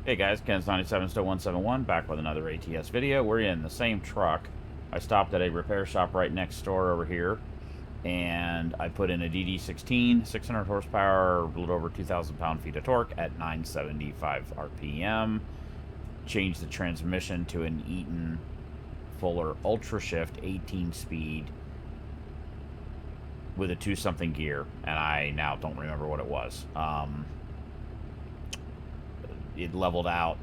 Hey guys, Ken's97 still 171 back with another ATS video. We're in the same truck. I stopped at a repair shop right next door over here, and I put in a DD16, 600 horsepower, a little over 2,000 pound-feet of torque at 975 RPM. Changed the transmission to an Eaton Fuller Ultra Shift 18 speed with a 2-something gear, and I now don't remember what it was. It leveled out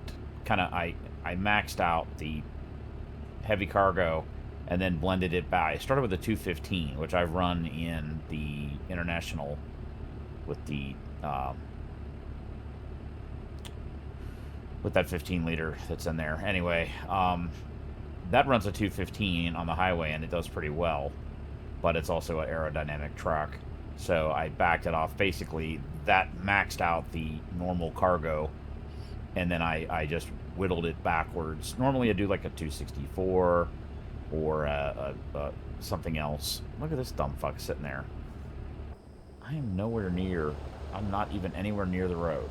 kind of. I maxed out the heavy cargo and then blended it back. I started with a 215, which I've run in the international with the with that 15 liter that's in there. Anyway, that runs a 215 on the highway and it does pretty well, but it's also an aerodynamic truck. So I backed it off. Basically, that maxed out the normal cargo, and then I just whittled it backwards. Normally I do like a 264 or something else. Look at this dumb fuck sitting there. I am nowhere near. I'm not even anywhere near the road.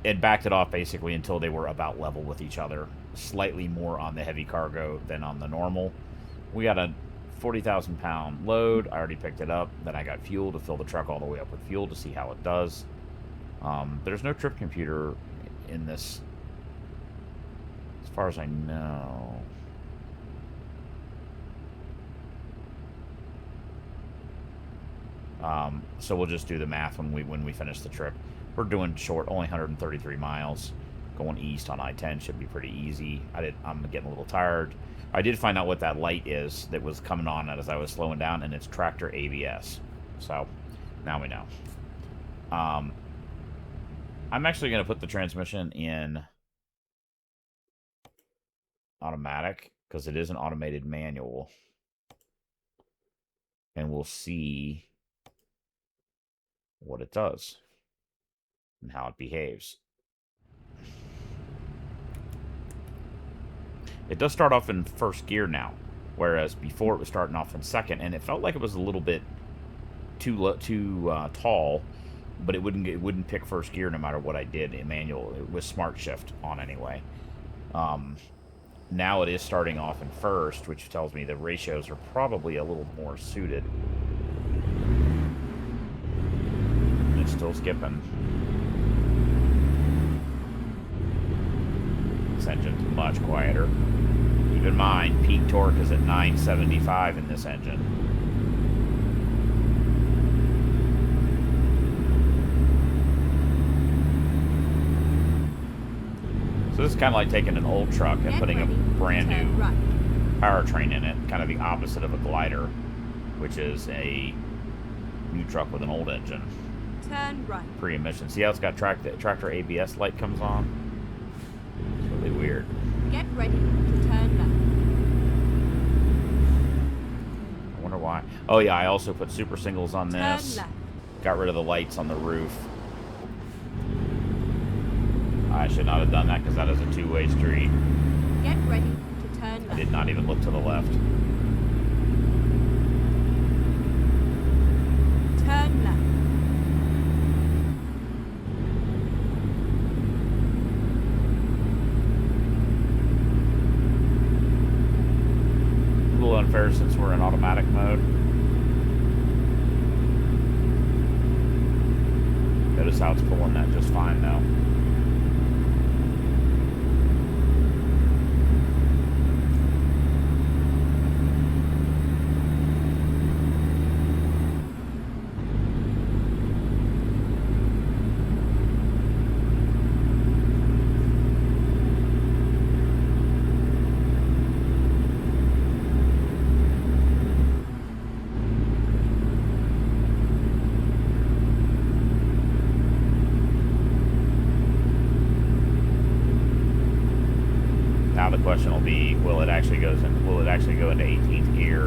It backed it off basically until they were about level with each other. Slightly more on the heavy cargo than on the normal. We got a 40,000 pound load. I already picked it up. Then I got fuel to fill the truck all the way up with fuel to see how it does. There's no trip computer in this, as far as I know. So we'll just do the math when we finish the trip. We're doing short, only 133 miles. Going east on I-10 should be pretty easy. I'm getting a little tired. I did find out what that light is that was coming on as I was slowing down, and it's tractor ABS. So now we know. I'm actually going to put the transmission in automatic because it is an automated manual. And we'll see what it does and how it behaves. It does start off in first gear now, whereas before it was starting off in second, and it felt like it was a little bit too tall, but it wouldn't pick first gear no matter what I did in manual. It was smart shift on anyway. Now it is starting off in first, which tells me the ratios are probably a little more suited. It's still skipping. This engine's much quieter. Keep in mind, peak torque is at 975 in this engine. So this is kind of like taking an old truck and putting a brand new powertrain in it. Kind of the opposite of a glider, which is a new truck with an old engine. Turn right. Pre-emission. See how it's got tractor ABS light comes on? It's really weird. Get ready to turn left. I wonder why. Oh yeah, I also put super singles on this. Turn left. Got rid of the lights on the roof. I should not have done that because that is a two-way street. Get ready to turn left. I did not even look to the left. Turn left. A little unfair since we're in automatic mode. Notice how it's pulling that just fine though. Now the question will be, will it actually go into 18th gear?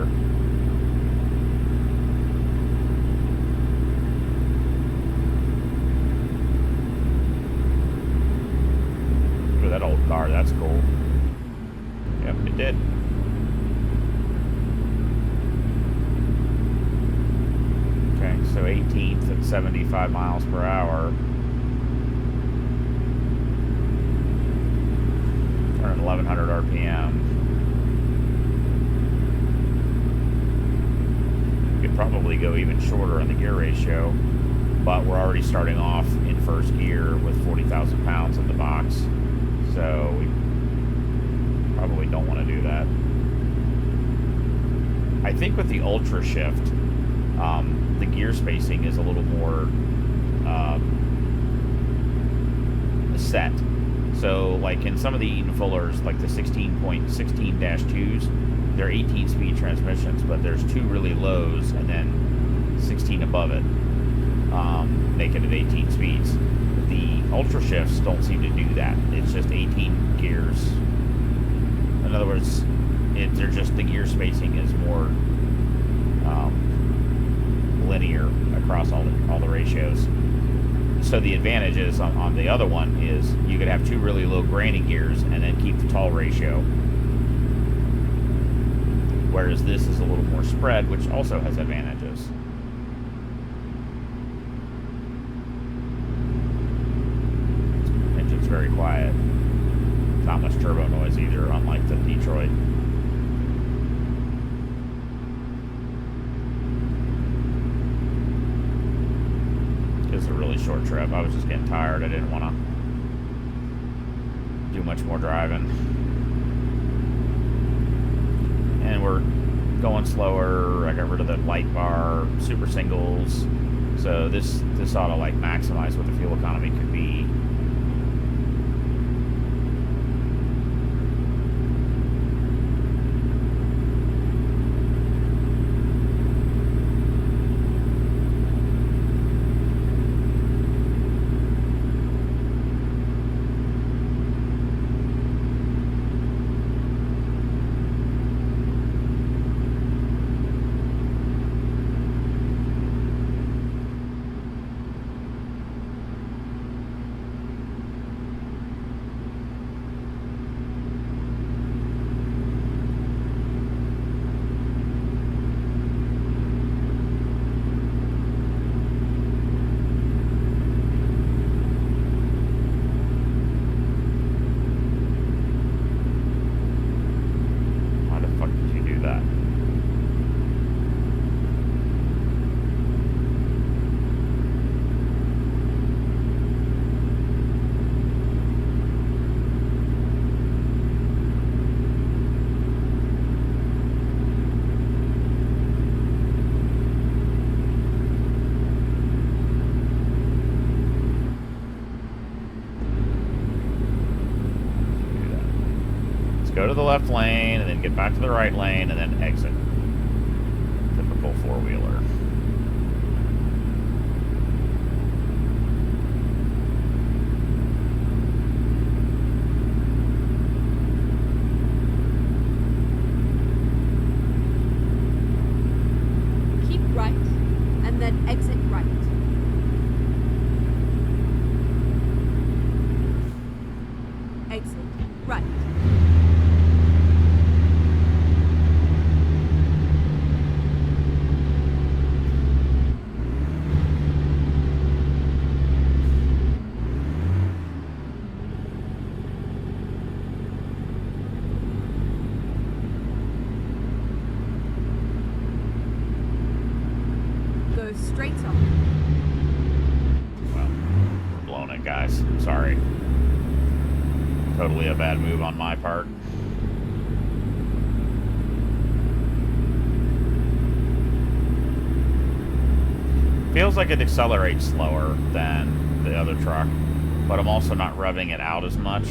Look at that old car, that's cool. Yep, it did. Okay, so 18th, 75 miles per hour. Or at 1100 RPM. We could probably go even shorter in the gear ratio, but we're already starting off in first gear with 40,000 pounds in the box, so we probably don't want to do that. I think with the Ultra Shift, the gear spacing is a little more set. So, like in some of the Eaton Fullers, like the 16.16-2s, they're 18-speed transmissions, but there's 2 really lows and then 16 above it, make it at 18 speeds. The Ultra Shifts don't seem to do that. It's just 18 gears. In other words, they're just, the gear spacing is more linear across all the ratios. So the advantage is on the other one is you could have 2 really low graining gears and then keep the tall ratio. Whereas this is a little more spread, which also has advantages. Engine's very quiet. Not much turbo noise either, unlike the Detroit. It's a really short trip. I was just getting tired. I didn't want to do much more driving. And we're going slower. I got rid of the light bar, super singles. So this ought to like maximize what the fuel economy could be. Go to the left lane, and then get back to the right lane, and then exit. Typical four-wheeler. Keep right, and then exit right. Exit right. Go straight on. Well, we're blowing it, guys. I'm sorry. Totally a bad move on my part. Feels like it accelerates slower than the other truck, but I'm also not revving it out as much.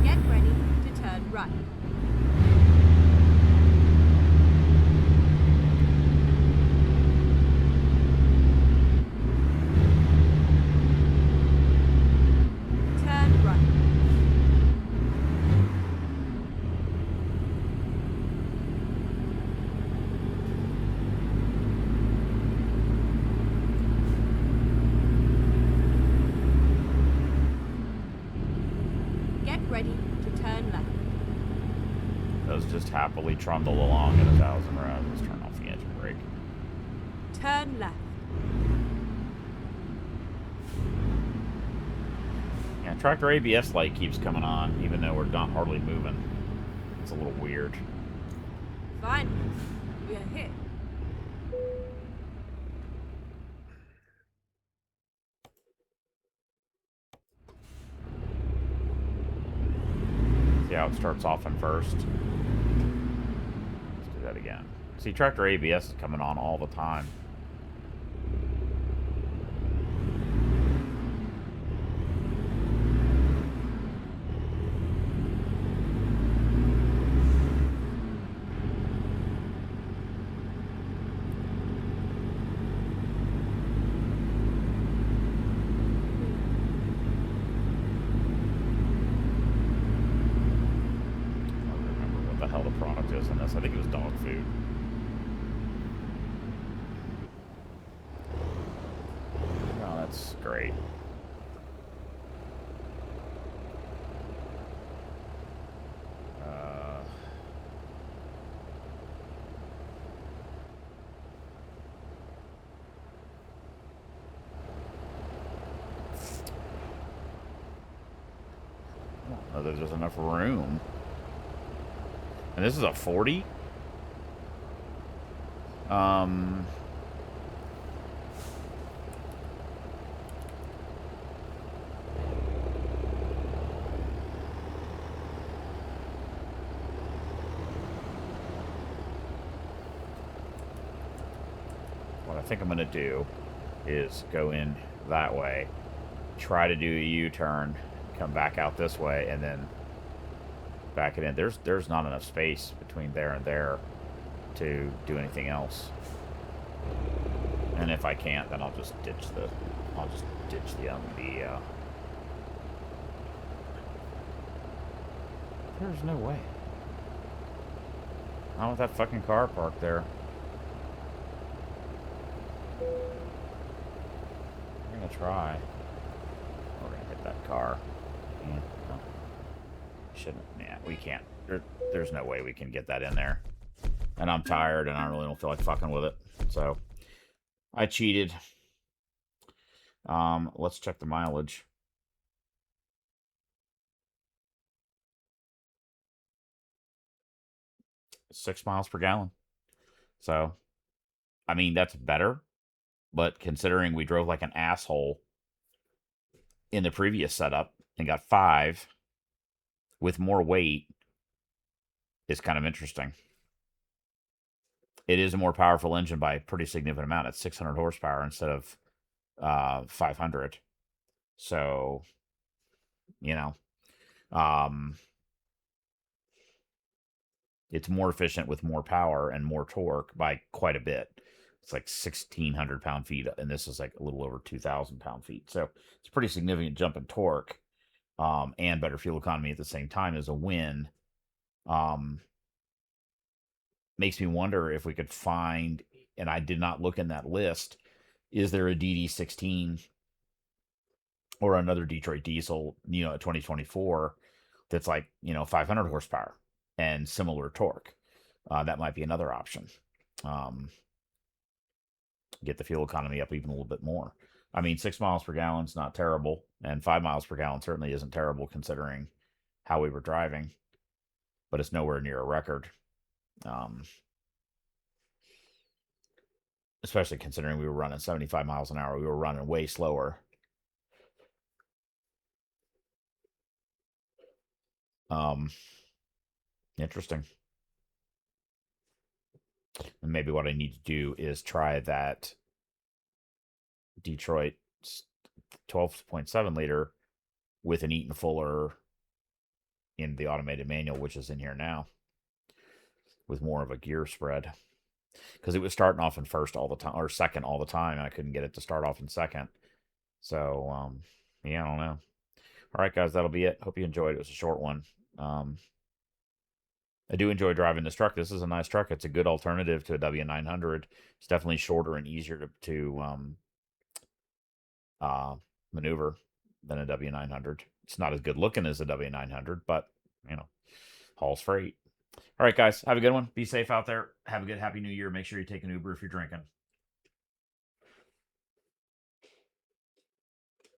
Get ready to turn right. Turn right. does just happily trundle along at 1,000 revs. Let's turn off the engine brake. Turn left. Yeah, tractor ABS light keeps coming on, even though we're not hardly moving. It's a little weird. Fine. We are here. See how it starts off in first? Let's do that again. See, tractor ABS is coming on all the time. I think it was dog food. Oh, that's great. I don't know that there's enough room. And this is a 40? What I think I'm going to do is go in that way, try to do a U-turn, come back out this way, and then back it in. There's not enough space between there and there to do anything else. And if I can't, then I'll just ditch the there's no way. Not with that fucking car parked there. We're gonna try. We're gonna hit that car. Yeah, no. Shouldn't. Yeah, we can't. There's no way we can get that in there. And I'm tired, and I really don't feel like fucking with it. So, I cheated. Let's check the mileage. $6 miles per gallon. So, I mean, that's better. But considering we drove like an asshole in the previous setup and got 5 with more weight, is kind of interesting. It is a more powerful engine by a pretty significant amount. It's 600 horsepower instead of 500. So, you know, it's more efficient with more power and more torque by quite a bit. It's like 1,600 pound-feet, and this is like a little over 2,000 pound-feet. So it's a pretty significant jump in torque, and better fuel economy at the same time is a win. Makes me wonder if we could find, and I did not look in that list, is there a DD16 or another Detroit diesel, a 2024 that's like, 500 horsepower and similar torque? That might be another option. Get the fuel economy up even a little bit more. I mean, 6 miles per gallon is not terrible, and 5 miles per gallon certainly isn't terrible considering how we were driving, but it's nowhere near a record. Especially considering we were running 75 miles an hour. We were running way slower. Interesting. And maybe what I need to do is try that Detroit 12.7 liter with an Eaton Fuller in the automated manual, which is in here now, with more of a gear spread. Because it was starting off in first all the time, or second all the time, and I couldn't get it to start off in second. So, yeah, I don't know. All right, guys, that'll be it. Hope you enjoyed. It was a short one. I do enjoy driving this truck. This is a nice truck. It's a good alternative to a W900. It's definitely shorter and easier to maneuver than a W900. It's not as good looking as a W900, but, hauls freight. All right, guys, have a good one. Be safe out there. Have a good Happy New Year. Make sure you take an Uber if you're drinking.